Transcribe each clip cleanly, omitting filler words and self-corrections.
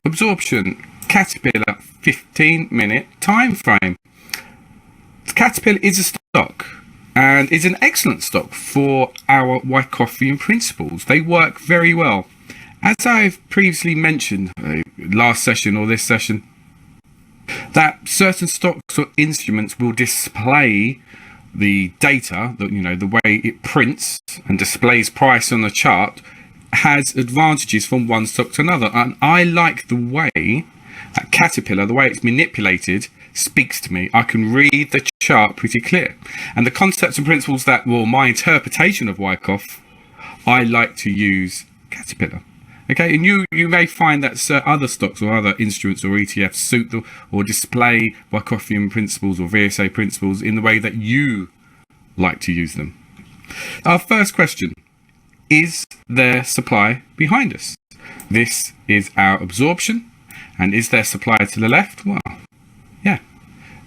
absorption, Caterpillar 15-minute time frame. Caterpillar is a stock and is an excellent stock for our Wyckofian principles. They work very well. As I've previously mentioned, last session or this session, that certain stocks or instruments will display the data, the way it prints and displays price on the chart, has advantages from one stock to another. And I like the way that Caterpillar, the way it's manipulated, speaks to me. I can read the chart pretty clear. And the concepts and principles that, well, my interpretation of Wyckoff, I like to use Caterpillar. Okay, and you may find that other stocks or other instruments or ETFs suit or display Wyckofian principles or VSA principles in the way that you like to use them. Our first question, is there supply behind us? This is our absorption. And is there supply to the left? Well, yeah,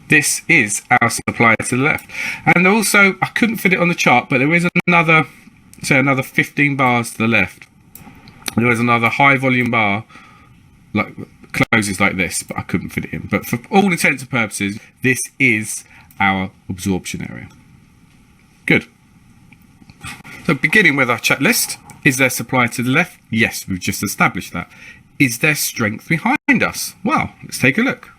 this is our supply to the left. And also, I couldn't fit it on the chart, but there is another 15 bars to the left. There is another high volume bar, like closes like this, but I couldn't fit it in. But for all intents and purposes, this is our absorption area. Good. So beginning with our checklist, is there supply to the left? Yes, we've just established that. Is there strength behind us? Well, let's take a look.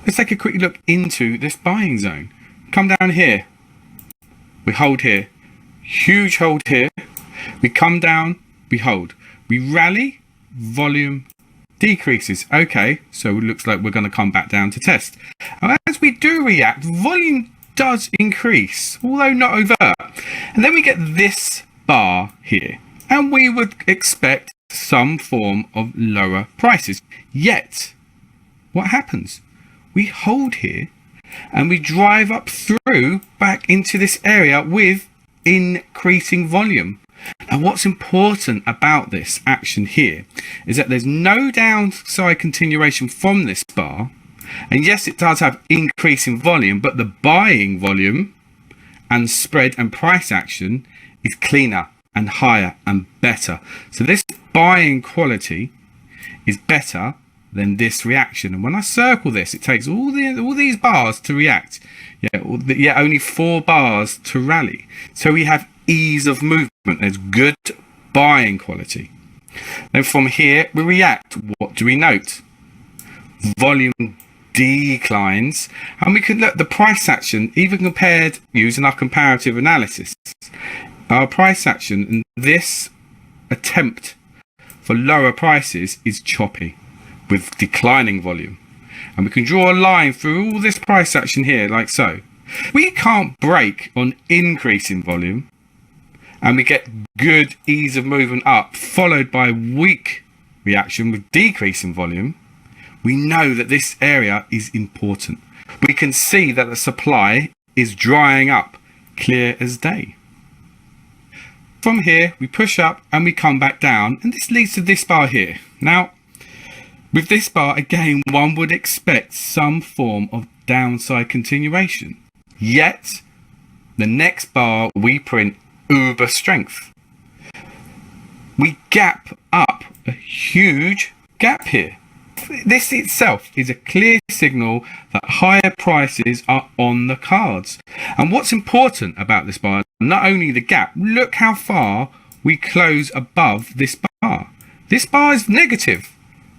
Let's take a quick look into this buying zone. Come down here. We hold here. Huge hold here. We come down, we hold. We rally, volume decreases. Okay, so it looks like we're going to come back down to test. And as we do react, volume does increase, although not overt. And then we get this bar here. And we would expect some form of lower prices. Yet, what happens? We hold here and we drive up through back into this area with increasing volume. Now, what's important about this action here is that there's no downside continuation from this bar. And yes, it does have increasing volume, but the buying volume and spread and price action is cleaner and higher and better. So this buying quality is better than this reaction. And when I circle this, it takes all these bars to react. Yeah, only 4 bars to rally. So we have ease of movement. There's good buying quality. Then from here we react. What do we note? Volume declines, and we can look the price action even compared using our comparative analysis. Our price action in this attempt for lower prices is choppy with declining volume, and we can draw a line through all this price action here like so. We can't break on increasing volume, and we get good ease of movement up followed by weak reaction with decreasing volume. We know that this area is important. We can see that the supply is drying up, clear as day. From here, we push up and we come back down, and this leads to this bar here. Now, with this bar, again, one would expect some form of downside continuation. Yet, the next bar we print uber strength. We gap up a huge gap here. This itself is a clear signal that higher prices are on the cards. And what's important about this bar, not only the gap, look how far we close above this bar. This bar is negative.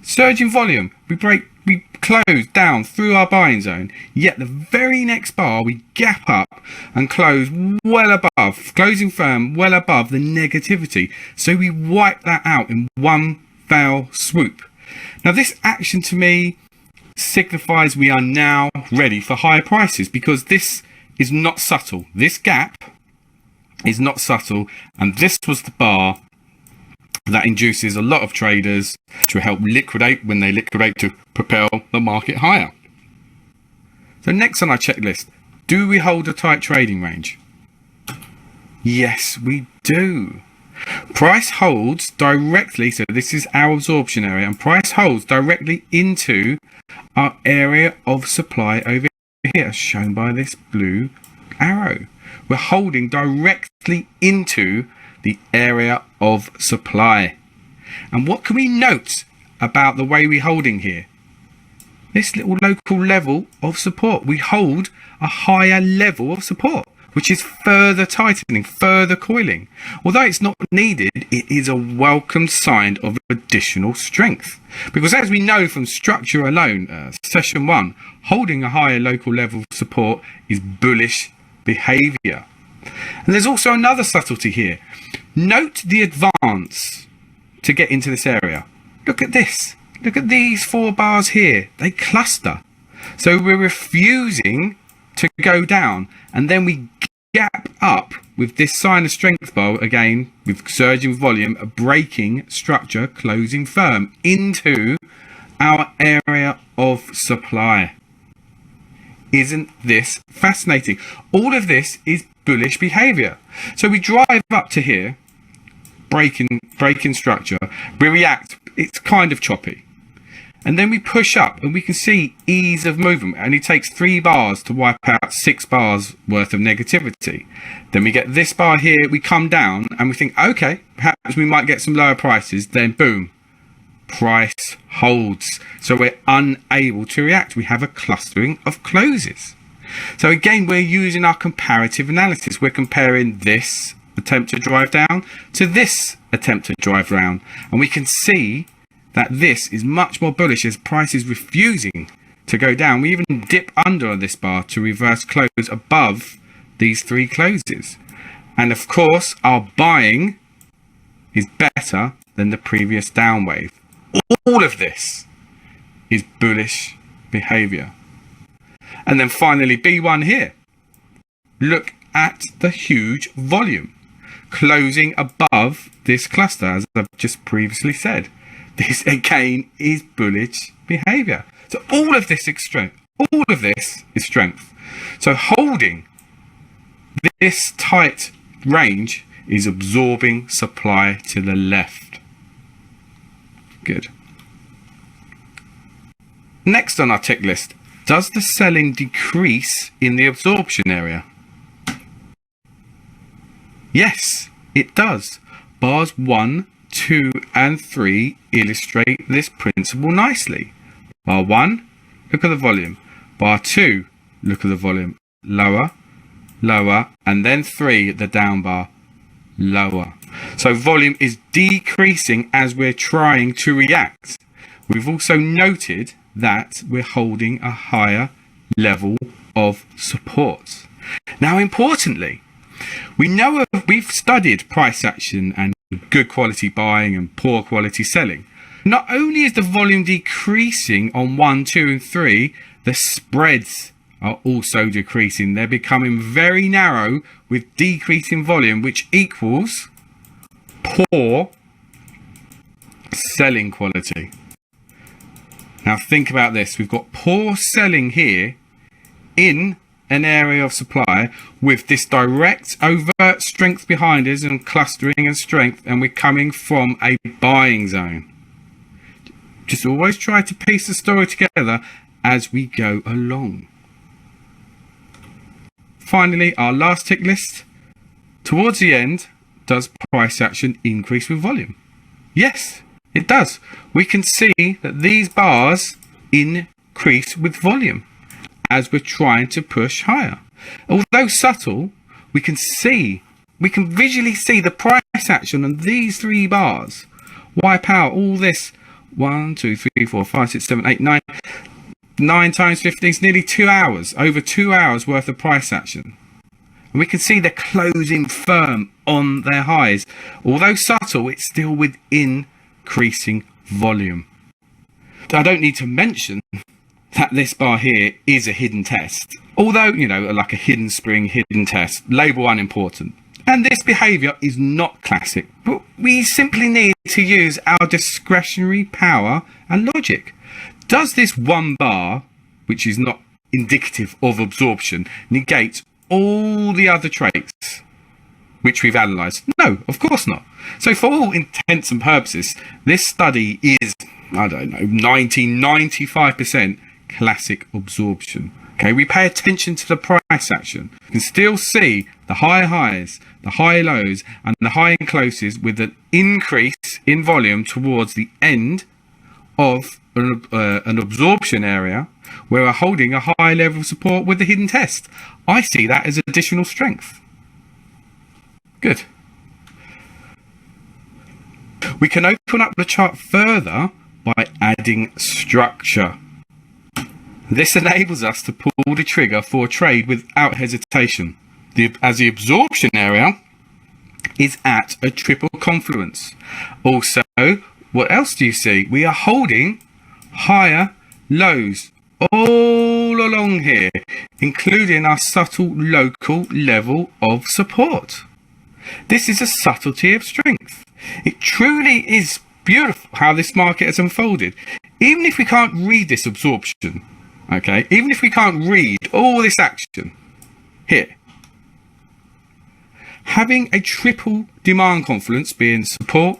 Surge in volume. We close down through our buying zone. Yet the very next bar we gap up and close well above, closing firm well above the negativity. So we wipe that out in one foul swoop. Now this action to me signifies we are now ready for higher prices, because this is not subtle. This gap is not subtle, and this was the bar that induces a lot of traders to help liquidate when they liquidate to propel the market higher. So next on our checklist, do we hold a tight trading range? Yes, we do. Price holds directly, so this is our absorption area, and price holds directly into our area of supply over here, shown by this blue arrow. We're holding directly into the area of supply. And what can we note about the way we're holding here? This little local level of support. We hold a higher level of support, which is further tightening, further coiling. Although it's not needed, it is a welcome sign of additional strength. Because as we know from structure alone, session 1, holding a higher local level of support is bullish behavior. And there's also another subtlety here. Note the advance to get into this area. Look at this. Look at these 4 bars here. They cluster. So we're refusing to go down, and then we gap up with this sign of strength bar again, with surging volume, a breaking structure, closing firm into our area of supply. Isn't this fascinating? All of this is bullish behavior. So we drive up to here, breaking structure, we react, it's kind of choppy. And then we push up and we can see ease of movement. It only takes 3 bars to wipe out 6 bars worth of negativity. Then we get this bar here, we come down and we think, okay, perhaps we might get some lower prices. Then boom, price holds. So we're unable to react. We have a clustering of closes. So again, we're using our comparative analysis. We're comparing this attempt to drive down to this attempt to drive round. And we can see that this is much more bullish as price is refusing to go down. We even dip under this bar to reverse close above these 3 closes. And of course, our buying is better than the previous down wave. All of this is bullish behavior. And then finally, B1 here. Look at the huge volume closing above this cluster, as I've just previously said. This again is bullish behavior. So all of this is strength. All of this is strength. So holding this tight range is absorbing supply to the left. Good. Next on our tick list, does the selling decrease in the absorption area? Yes, it does. Bars 1, 2 and 3 illustrate this principle nicely. Bar 1, look at the volume. Bar 2, look at the volume. Lower, lower, and then 3, the down bar, lower. So volume is decreasing as we're trying to react. We've also noted that we're holding a higher level of support. Now, importantly, we've studied price action and good quality buying and poor quality selling. Not only is the volume decreasing on 1, 2 and 3, the spreads are also decreasing. They're becoming very narrow with decreasing volume, which equals poor selling quality. Now think about this. We've got poor selling here in an area of supply with this direct overt strength behind us and clustering and strength, and we're coming from a buying zone. Just always try to piece the story together as we go along. Finally, our last tick list. Towards the end, does price action increase with volume? Yes, it does. We can see that these bars increase with volume as we're trying to push higher. Although subtle, we can visually see the price action on these 3 bars wipe out all this 1, 2, 3, 4, 5, 6, 7, 8, 9. 9 times 15 is nearly 2 hours, over 2 hours worth of price action. And we can see they're closing firm on their highs. Although subtle, it's still with increasing volume. I don't need to mention that this bar here is a hidden test. Although, you know, like a hidden spring, hidden test, label unimportant. And this behavior is not classic, but we simply need to use our discretionary power and logic. Does this 1 bar, which is not indicative of absorption, negate all the other traits which we've analysed? No, of course not. So for all intents and purposes, this study is, I don't know, 95% classic absorption. Okay, we pay attention to the price action. You can still see the high highs, the high lows, and the high and closes with an increase in volume towards the end of an absorption area where we're holding a high level of support with the hidden test. I see that as additional strength. Good. We can open up the chart further by adding structure. This enables us to pull the trigger for a trade without hesitation, as the absorption area is at a triple confluence. Also, what else do you see? We are holding higher lows all along here, including our subtle local level of support. This is a subtlety of strength. It truly is beautiful how this market has unfolded. Even if we can't read this absorption, okay, even if we can't read all this action here, having a triple demand confluence being support,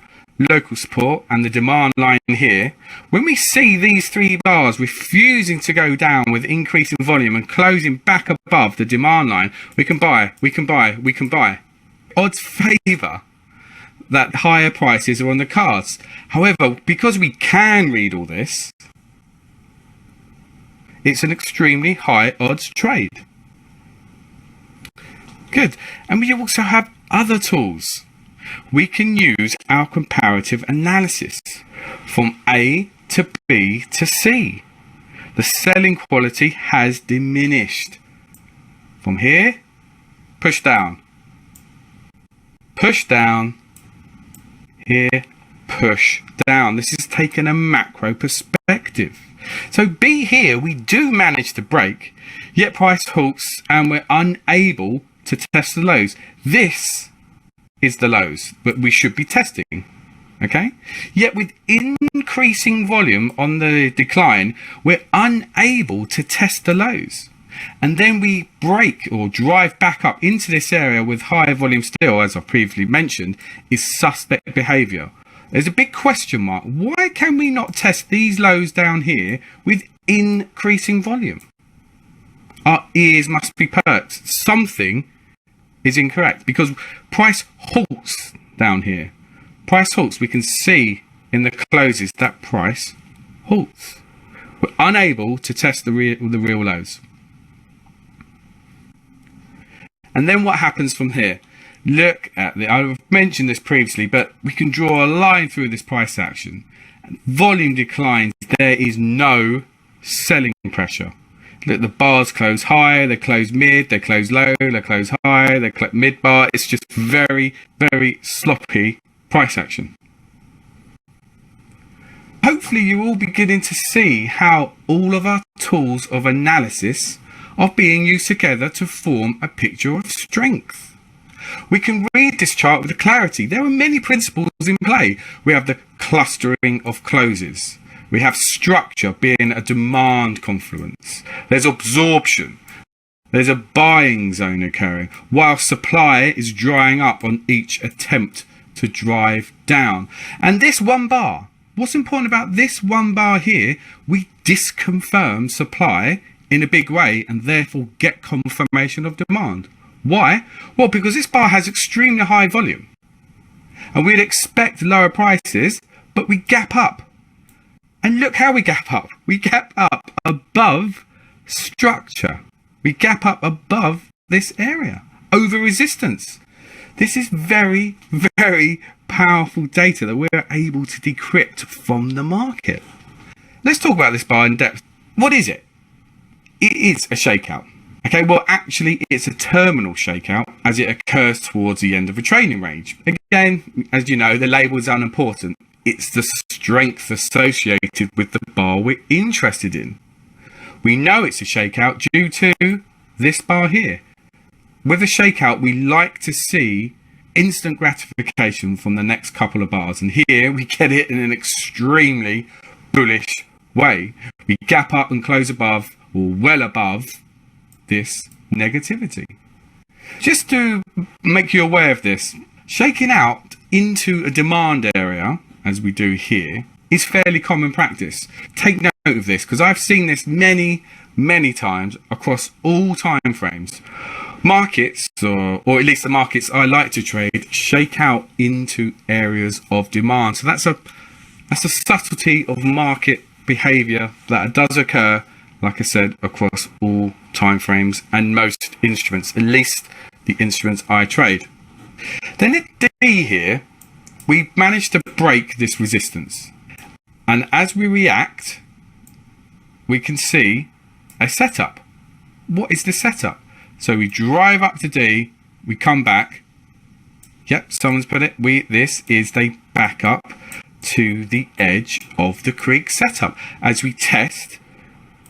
local support, and the demand line here, when we see these three bars refusing to go down with increasing volume and closing back above the demand line, we can buy, we can buy, we can buy. Odds favour that higher prices are on the cards. However, because we can read all this, it's an extremely high odds trade. Good. And we also have other tools. We can use our comparative analysis from A to B to C. The selling quality has diminished. From here, push down. Push down. Here, push down. This is taking a macro perspective. So B here, we do manage to break, yet price halts and we're unable to test the lows. This is the lows that we should be testing, okay? Yet with increasing volume on the decline, we're unable to test the lows. And then we break or drive back up into this area with higher volume still, as I previously mentioned, is suspect behavior. There's a big question mark. Why can we not test these lows down here with increasing volume? Our ears must be perked. Something is incorrect because price halts down here. Price halts. We can see in the closes that price halts. We're unable to test the real lows. And then what happens from here? Look at the, I've mentioned this previously, but we can draw a line through this price action. Volume declines, there is no selling pressure. Look, the bars close high, they close mid, they close low, they close high, they close mid bar. It's just very, very sloppy price action. Hopefully you're all beginning to see how all of our tools of analysis are being used together to form a picture of strength. We can read this chart with clarity. There are many principles in play. We have the clustering of closes. We have structure being a demand confluence. There's absorption. There's a buying zone occurring, while supply is drying up on each attempt to drive down. And this one bar, what's important about this one bar here, we disconfirm supply in a big way and therefore get confirmation of demand. Why? Well, because this bar has extremely high volume and we'd expect lower prices, but we gap up. And look how we gap up. We gap up above structure. We gap up above this area over resistance. This is very, very powerful data that we're able to decrypt from the market. Let's talk about this bar in depth. What is it? It is a shakeout. Okay, well, actually, it's a terminal shakeout as it occurs towards the end of a trading range. Again, as you know, the label is unimportant. It's the strength associated with the bar we're interested in. We know it's a shakeout due to this bar here. With a shakeout, we like to see instant gratification from the next couple of bars. And here we get it in an extremely bullish way. We gap up and close above or well above this negativity. Just to make you aware of this, shaking out into a demand area, as we do here, is fairly common practice. Take note of this because I've seen this many times across all time frames. markets, or at least the markets I like to trade, shake out into areas of demand. So that's a subtlety of market behavior that does occur, like I said, across all time frames and most instruments, at least the instruments I trade. Then at D here, we managed to break this resistance. And as we react, we can see a setup. What is the setup? So we drive up to D, we come back. Yep, someone's put it. This is the backup to the edge of the creek setup as we test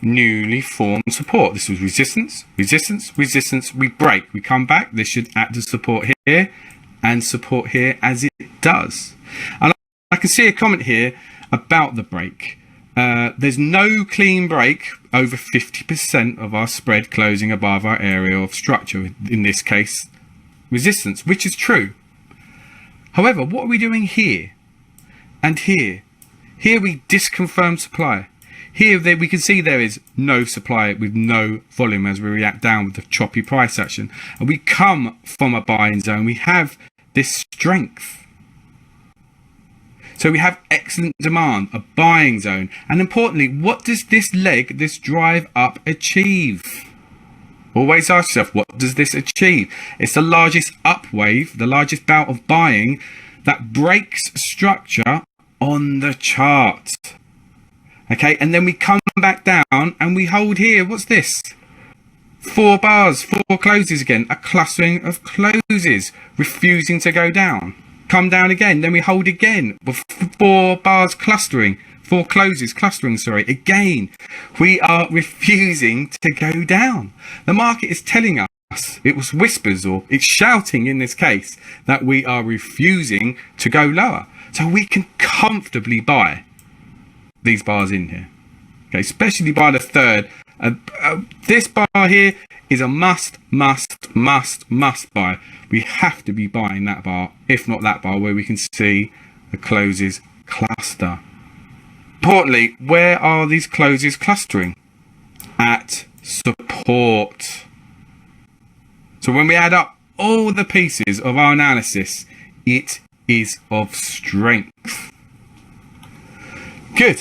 newly formed support. This was resistance, resistance, resistance. We break, we come back. This should act as support here and support here, as it does. And I can see a comment here about the break. There's no clean break over 50% of our spread closing above our area of structure, in this case resistance, which is true. However, what are we doing here and here? Here we disconfirm supply. Here we can see there is no supply with no volume as we react down with the choppy price action, and we come from a buying zone. We have this strength. So we have excellent demand, a buying zone. And importantly, what does this leg, this drive up, achieve? Always ask yourself, what does this achieve? It's the largest up wave, the largest bout of buying that breaks structure on the chart. Okay, and then we come back down and we hold here. What's this? 4 bars, 4 closes again, a clustering of closes, refusing to go down. Come down again, then we hold again with 4 bars clustering, 4 closes clustering, sorry. Again, we are refusing to go down. The market is telling us, it was whispers, or it's shouting in this case, that we are refusing to go lower. So we can comfortably buy these bars in here, okay, especially by the third. This bar here is a must buy. We have to be buying that bar, if not that bar, where we can see the closes cluster. Importantly, where are these closes clustering? At support. So when we add up all the pieces of our analysis, it is of strength. Good.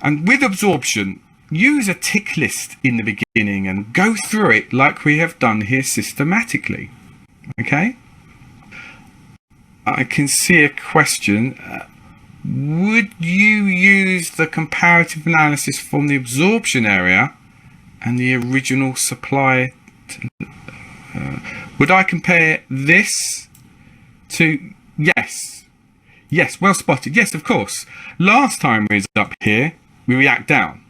And with absorption, use a tick list in the beginning and go through it like we have done here systematically. Okay? I can see a question. Would you use the comparative analysis from the absorption area and the original supply? Would I compare this to? Yes. Yes, well spotted. Yes, of course. Last time we was up here, we react down.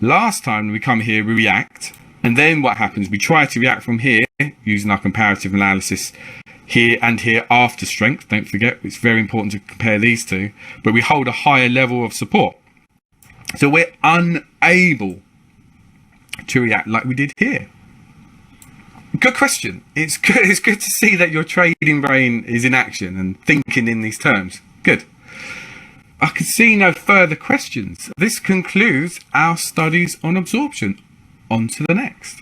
Last time we come here, we react. And then what happens? We try to react from here using our comparative analysis here and here after strength. Don't forget, it's very important to compare these two. But we hold a higher level of support. So we're unable to react like we did here. Good question. It's good to see that your trading brain is in action and thinking in these terms. Good. I can see no further questions. This concludes our studies on absorption. On to the next.